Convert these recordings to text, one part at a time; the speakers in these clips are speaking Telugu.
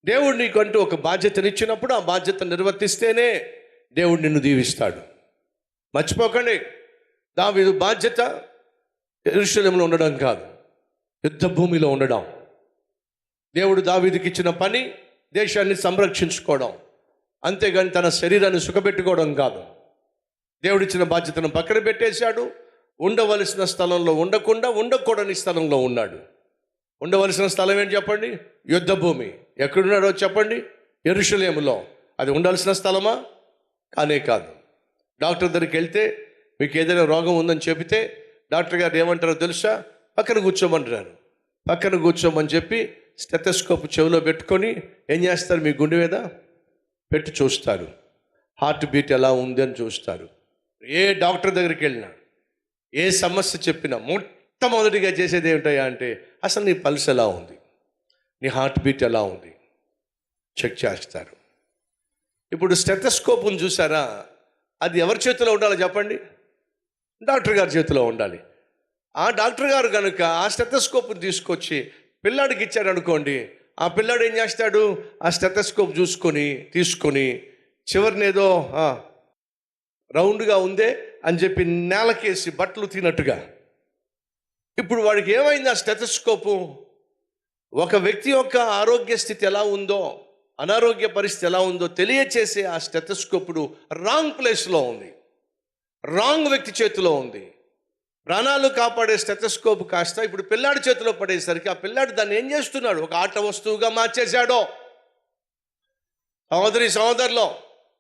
దేవుడు నీకంటూ ఒక బాధ్యతనిచ్చినప్పుడు ఆ బాధ్యత నిర్వర్తిస్తేనే దేవుడు నిన్ను దీవిస్తాడు. మర్చిపోకండి, దావీదు బాధ్యత యెరూషలేములో ఉండడం కాదు, యుద్ధ భూమిలో ఉండడం. దేవుడు దావీదుకి ఇచ్చిన పని దేశాన్ని సంరక్షించుకోవడం, అంతేగాని తన శరీరాన్ని సుఖపెట్టుకోవడం కాదు. దేవుడిచ్చిన బాధ్యతను పక్కన పెట్టేశాడు. ఉండవలసిన స్థలంలో ఉండకుండా ఉండకూడని స్థలంలో ఉన్నాడు. ఉండవలసిన స్థలం ఏంటి చెప్పండి? యుద్ధ భూమి. ఎక్కడున్నాడో చెప్పండి? యెరూషలేములో. అది ఉండాల్సిన స్థలమా? కానే కాదు. డాక్టర్ దగ్గరికి వెళ్తే మీకు ఏదైనా రోగం ఉందని చెబితే డాక్టర్ గారు ఏమంటారో తెలుసా? పక్కన కూర్చోమంటారు. పక్కన కూర్చోమని చెప్పి స్టెథోస్కోప్ చెవిలో పెట్టుకొని ఏం చేస్తారు? మీ గుండె మీద పెట్టి చూస్తారు. హార్ట్ బీట్ ఎలా ఉంది అని చూస్తారు. ఏ డాక్టర్ దగ్గరికి వెళ్ళినా, ఏ సమస్య చెప్పినా మొట్టమొదటిగా చేసేది ఏమిటయా అంటే, అసలు నీ పల్స్ ఎలా ఉంది, నీ హార్ట్ బీట్ ఎలా ఉంది చెక్ చేస్తారు. ఇప్పుడు స్టెథోస్కోప్ను చూసారా? అది ఎవరి చేతిలో ఉండాలో చెప్పండి? డాక్టర్ గారి చేతిలో ఉండాలి. ఆ డాక్టర్ గారు కనుక ఆ స్టెథోస్కోప్ను తీసుకొచ్చి పిల్లాడికి ఇచ్చాడు అనుకోండి, ఆ పిల్లాడు ఏం చేస్తాడు? ఆ స్టెథోస్కోప్ తీసుకొని చివరినేదో రౌండ్గా ఉందే అని చెప్పి నేలకేసి బట్టలు తినట్టుగా. ఇప్పుడు వాడికి ఏమైంది? ఆ స్టెథోస్కోపు ఒక వ్యక్తి యొక్క ఆరోగ్య స్థితి ఎలా ఉందో, అనారోగ్య పరిస్థితి ఎలా ఉందో తెలియచేసే ఆ స్టెథోస్కోపుడు రాంగ్ ప్లేస్లో ఉంది, రాంగ్ వ్యక్తి చేతిలో ఉంది. ప్రాణాలు కాపాడే స్టెథోస్కోప్ కాస్త ఇప్పుడు పిల్లాడి చేతిలో పడేసరికి ఆ పిల్లాడు దాన్ని ఏం చేస్తున్నాడు? ఒక ఆట వస్తువుగా మార్చేశాడో. సహోదరులో,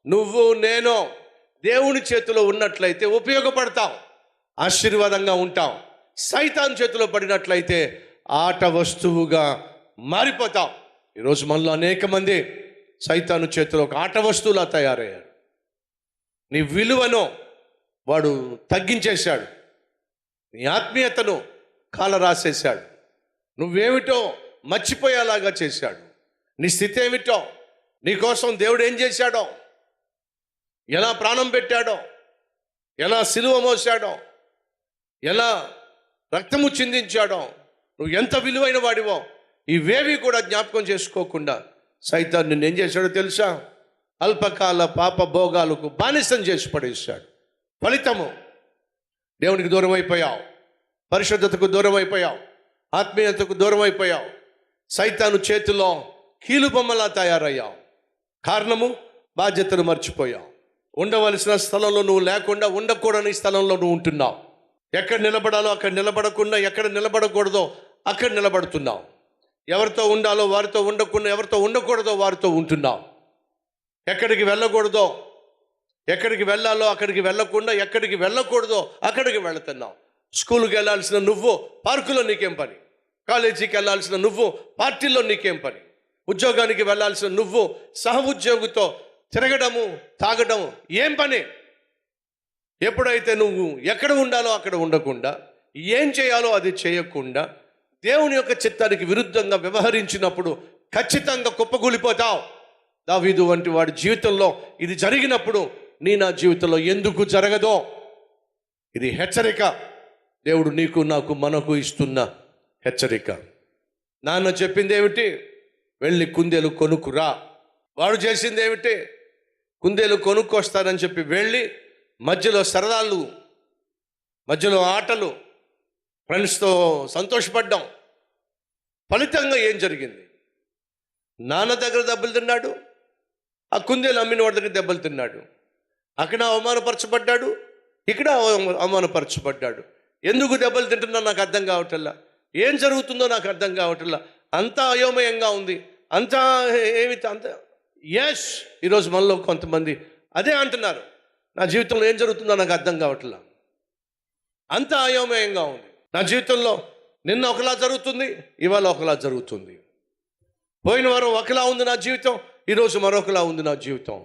నువ్వు నేను దేవుని చేతిలో ఉన్నట్లయితే ఉపయోగపడతాం, ఆశీర్వాదంగా ఉంటాం. సైతాన్ చేతిలో పడినట్లయితే ఆట వస్తువుగా మారిపోతాం. ఈరోజు మనలో అనేక మంది సైతాను చేతిలో ఒక ఆట వస్తువులా తయారయ్యారు. నీ విలువను వాడు తగ్గించేశాడు, నీ ఆత్మీయతను కాల రాసేశాడు, నువ్వేమిటో మర్చిపోయేలాగా చేశాడు. నీ స్థితి ఏమిటో, నీ కోసం దేవుడు ఏం చేశాడో, ఎలా ప్రాణం పెట్టాడో, ఎలా సిలువ మోసాడో, ఎలా రక్తము చిందించాడో, నువ్వు ఎంత విలువైన వాడివో ఇవేవి కూడా జ్ఞాపకం చేసుకోకుండా సైతాన్ నిన్ను ఏం చేశాడో తెలుసా? అల్పకాల పాప భోగాలకు బానిసం చేసి పడేశాడు. ఫలితము దేవునికి దూరం అయిపోయావు, పరిశుద్ధతకు దూరం అయిపోయావు, ఆత్మీయతకు దూరం అయిపోయావు, సైతాను చేతిలో కీలుబొమ్మలా తయారయ్యావు. కారణము, బాధ్యతను మర్చిపోయావు. ఉండవలసిన స్థలంలో నువ్వు లేకుండా ఉండకూడని స్థలంలో నువ్వు ఉంటున్నావు. ఎక్కడ నిలబడాలో అక్కడ నిలబడకుండా, ఎక్కడ నిలబడకూడదో అక్కడ నిలబడుతున్నావు. ఎవరితో ఉండాలో వారితో ఉండకుండా, ఎవరితో ఉండకూడదో వారితో ఉంటున్నావు. ఎక్కడికి వెళ్ళకూడదో, ఎక్కడికి వెళ్ళాలో అక్కడికి వెళ్ళకుండా, ఎక్కడికి వెళ్ళకూడదో అక్కడికి వెళుతున్నావు. స్కూల్కి వెళ్ళాల్సిన నువ్వు పార్కులో నీకేం పని? కాలేజీకి వెళ్ళాల్సిన నువ్వు పార్టీల్లో నీకేం పని? ఉద్యోగానికి వెళ్ళాల్సిన నువ్వు సహ ఉద్యోగితో తిరగడము, తాగడము ఏం పని? ఎప్పుడైతే నువ్వు ఎక్కడ ఉండాలో అక్కడ ఉండకుండా, ఏం చేయాలో అది చేయకుండా, దేవుని యొక్క చిత్తానికి విరుద్ధంగా వ్యవహరించినప్పుడు ఖచ్చితంగా కుప్పకూలిపోతావు. దావీదు వంటి వాడి జీవితంలో ఇది జరిగినప్పుడు నా జీవితంలో ఎందుకు జరగదో? ఇది హెచ్చరిక. దేవుడు నీకు, నాకు, మనకు ఇస్తున్న హెచ్చరిక. నాన్న చెప్పింది ఏమిటి? వెళ్ళి కుందేలు కొనుక్కురా. వాడు చేసింది ఏమిటి? కుందేలు కొనుక్కొస్తానని చెప్పి వెళ్ళి మధ్యలో సరదాలు, మధ్యలో ఆటలు, ఫ్రెండ్స్తో సంతోషపడ్డాం. ఫలితంగా ఏం జరిగింది? నాన్న దగ్గర దెబ్బలు తిన్నాడు, ఆ కుందేలు అమ్మిన వాడి దగ్గర దెబ్బలు తిన్నాడు. అక్కడ అవమానపరచబడ్డాడు, ఇక్కడ అవమానపరచబడ్డాడు. ఎందుకు దెబ్బలు తింటున్నా నాకు అర్థం కావట్లా, ఏం జరుగుతుందో నాకు అర్థం కావట్లా, అంతా అయోమయంగా ఉంది, అంతా అంత ఈరోజు మనలో కొంతమంది అదే అంటున్నారు, నా జీవితంలో ఏం జరుగుతుందో నాకు అర్థం కావట్లా, అంతా అయోమయంగా ఉంది. నా జీవితంలో నిన్న ఒకలా జరుగుతుంది, ఇవాళ ఒకలా జరుగుతుంది. పోయిన వారం ఒకలా ఉంది నా జీవితం, ఈరోజు మరొకలా ఉంది నా జీవితం.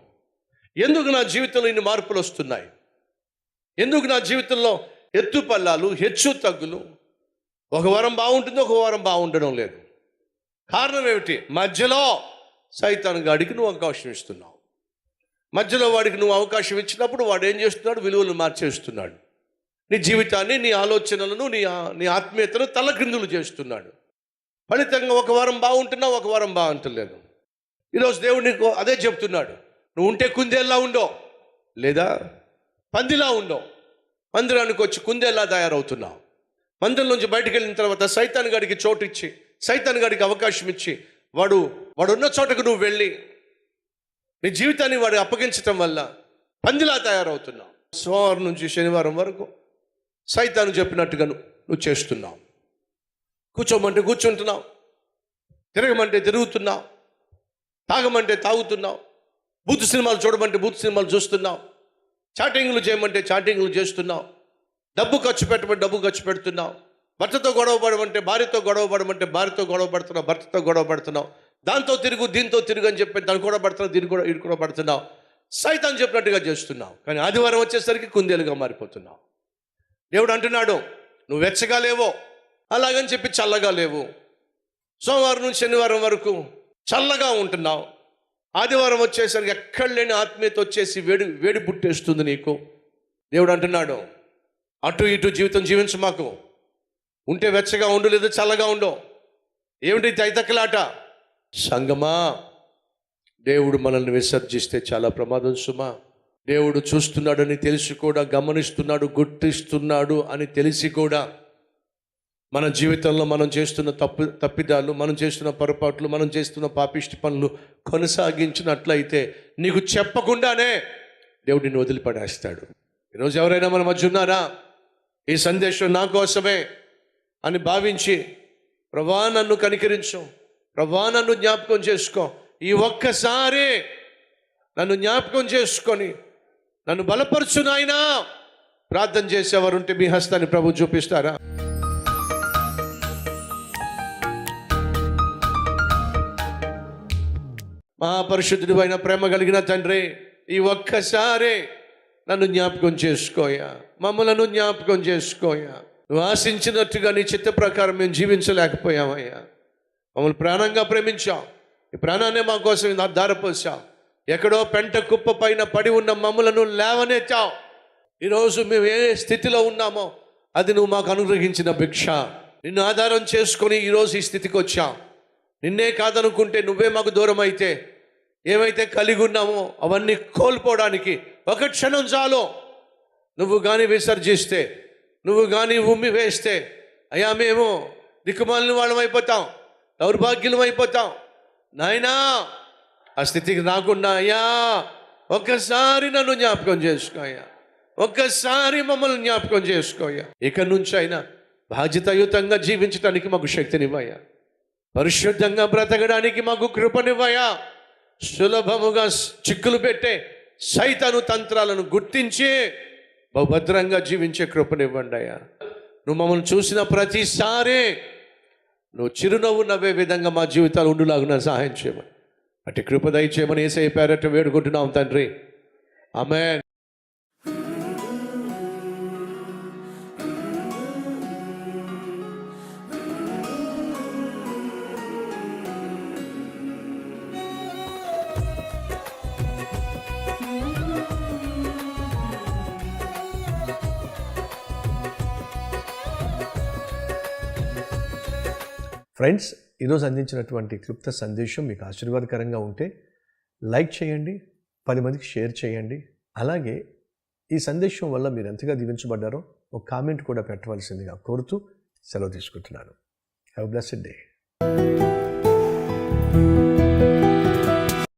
ఎందుకు నా జీవితంలో ఇన్ని మార్పులు వస్తున్నాయి? ఎందుకు నా జీవితంలో ఎత్తు పల్లాలు, హెచ్చు తగ్గులు? ఒక వారం బాగుంటుంది, ఒక వారం బాగుండడం లేదు. కారణం ఏమిటి? మధ్యలో సైతాను గాడికి నువ్వు అవకాశం ఇస్తున్నావు. మధ్యలో వాడికి నువ్వు అవకాశం ఇచ్చినప్పుడు వాడు ఏం చేస్తున్నాడు? విలువలు మార్చేస్తున్నాడు. నీ జీవితాన్ని, నీ ఆలోచనలను, నీ ఆత్మీయతను తలక్రిందులు చేస్తున్నాడు. ఫలితంగా ఒక వారం బాగుంటున్నావు, ఒక వారం బాగుంటలేదు. ఈరోజు దేవుడు నీకు అదే చెప్తున్నాడు. నువ్వు ఉంటే కుందేల్లా ఉండో, లేదా పందిలా ఉండో. మందిరానికి వచ్చి కుందేల్లా తయారవుతున్నావు. మందిరం నుంచి బయటకు వెళ్ళిన తర్వాత సైతాన్ గడికి చోటు ఇచ్చి, సైతాన్ గడికి అవకాశం ఇచ్చి, వాడు ఉన్న చోటకు నువ్వు వెళ్ళి నీ జీవితాన్ని వాడు అప్పగించటం వల్ల పందిలా తయారవుతున్నావు. సోమవారం నుంచి శనివారం వరకు సైతాను చెప్పినట్టుగా నువ్వు చేస్తున్నావు. కూర్చోమంటే కూర్చుంటున్నావు, తిరగమంటే తిరుగుతున్నావు, తాగమంటే తాగుతున్నావు, బూత్ సినిమాలు చూడమంటే బూత్ సినిమాలు చూస్తున్నావు, చాటింగ్లు చేయమంటే చాటింగ్లు చేస్తున్నావు, డబ్బు ఖర్చు పెట్టమంటే డబ్బు ఖర్చు పెడుతున్నావు, భర్తతో గొడవ పడమంటే భార్యతో గొడవ పడమంటే భార్యతో గొడవ పడుతున్నావు, భర్తతో గొడవ పడుతున్నావు, దాంతో తిరుగు దీంతో తిరుగు అని చెప్పి దాన్ని కూడా పడుతున్నావు, దీన్ని కూడా ఇటు కూడా పడుతున్నావు. సైతాన్ చెప్పినట్టుగా చేస్తున్నావు. కానీ ఆదివారం వచ్చేసరికి కుందేలుగా మారిపోతున్నావు. దేవుడు అంటున్నాడు, నువ్వు వెచ్చగా లేవో, అలాగని చెప్పి చల్లగా లేవు. సోమవారం నుంచి శనివారం వరకు చల్లగా ఉంటున్నావు. ఆదివారం వచ్చేసరికి ఎక్కడ లేని ఆత్మీయత వచ్చేసి వేడి పుట్టేస్తుంది నీకు. దేవుడు అంటున్నాడు, అటు ఇటు జీవితం జీవించు మాకు. ఉంటే వెచ్చగా ఉండు, లేదా చల్లగా ఉండు. ఏమిటి తైతక్కలాట? సంగమా, దేవుడు మనల్ని విసర్జిస్తే చాలా ప్రమాదం సుమా. దేవుడు చూస్తున్నాడని తెలిసి కూడా, గమనిస్తున్నాడు, గుర్తిస్తున్నాడు అని తెలిసి కూడా మన జీవితంలో మనం చేస్తున్న తప్పిదాలు, మనం చేస్తున్న పొరపాట్లు, మనం చేస్తున్న పాపిష్టి పనులు కొనసాగించినట్లయితే నీకు చెప్పకుండానే దేవుడు నిన్ను వదిలిపడేస్తాడు. ఈరోజు ఎవరైనా మన మధ్య ఉన్నారా? ఈ సందేశం నా కోసమే అని భావించి, ప్రభా నన్ను కనికరించు, ప్రభా నన్ను జ్ఞాపకం చేసుకో, ఈ ఒక్కసారి నన్ను జ్ఞాపకం చేసుకొని నన్ను బలపరచు నాయనా ప్రార్థన చేసేవారుంటే మీ హస్తాన్ని ప్రభు చూపిస్తారా? మహాపరిశుద్ధుడు అయిన ప్రేమ కలిగిన తండ్రి, ఈ ఒక్కసారి నన్ను జ్ఞాపకం చేసుకోయా, మమ్మలను జ్ఞాపకం చేసుకోయా. నువ్వు ఆశించినట్టుగా నీ చిత్త ప్రకారం మేము జీవించలేకపోయామయ్యా. మమ్మల్ని ప్రాణంగా ప్రేమించావు, ఈ ప్రాణాన్ని మా కోసం ధారపోసావు. ఎక్కడో పెంట కుప్ప పైన పడి ఉన్న మమ్మలను లేవనెత్తావు. ఈరోజు మేము ఏ స్థితిలో ఉన్నామో అది నువ్వు మాకు అనుగ్రహించిన భిక్ష. నిన్ను ఆధారం చేసుకొని ఈరోజు ఈ స్థితికి వచ్చావు. నిన్నే కాదనుకుంటే, నువ్వే మాకు దూరం అయితే, ఏమైతే కలిగి ఉన్నామో అవన్నీ కోల్పోవడానికి ఒక క్షణం చాలు. నువ్వు కానీ విసర్జిస్తే, నువ్వు కానీ ఉమ్మి వేస్తే, అయ్యా మేము దిక్కుమాలిన వాళ్ళం అయిపోతాం, దౌర్భాగ్యులం అయిపోతాం. నాయనా, ఆ స్థితికి రాకుండా అయ్యా ఒక్కసారి నన్ను జ్ఞాపకం చేసుకోయ్యా, ఒక్కసారి మమ్మల్ని జ్ఞాపకం చేసుకోయ్యా. ఇక నుంచి అయినా బాధ్యతాయుతంగా జీవించడానికి మాకు శక్తినివ్వయ్యా, పరిశుద్ధంగా బ్రతకడానికి మాకు కృపనివ్వయ్యా. సులభముగా చిక్కులు పెట్టే సైతాను తంత్రాలను గుర్తించి బహుభద్రంగా జీవించే కృపనివ్వండి అయ్యా. నువ్వు మమ్మల్ని చూసిన ప్రతిసారి నువ్వు చిరునవ్వు నవ్వే విధంగా మా జీవితాలు ఉండులాగున సహాయం చేయమని, అటు కృప దయచేయమని యేసయ్య పేరట వేడుకుంటున్నాం తండ్రి. ఆమేన్. ఫ్రెండ్స్, ఈరోజు అందించినటువంటి క్లుప్త సందేశం మీకు ఆశీర్వాదకరంగా ఉంటే లైక్ చేయండి, 10 మందికి షేర్ చేయండి. అలాగే ఈ సందేశం వల్ల మీరు ఎంతగా దీవించబడ్డారో ఒక కామెంట్ కూడా పెట్టవలసిందిగా కోరుతూ సెలవు తీసుకుంటున్నాను. Have a blessed day.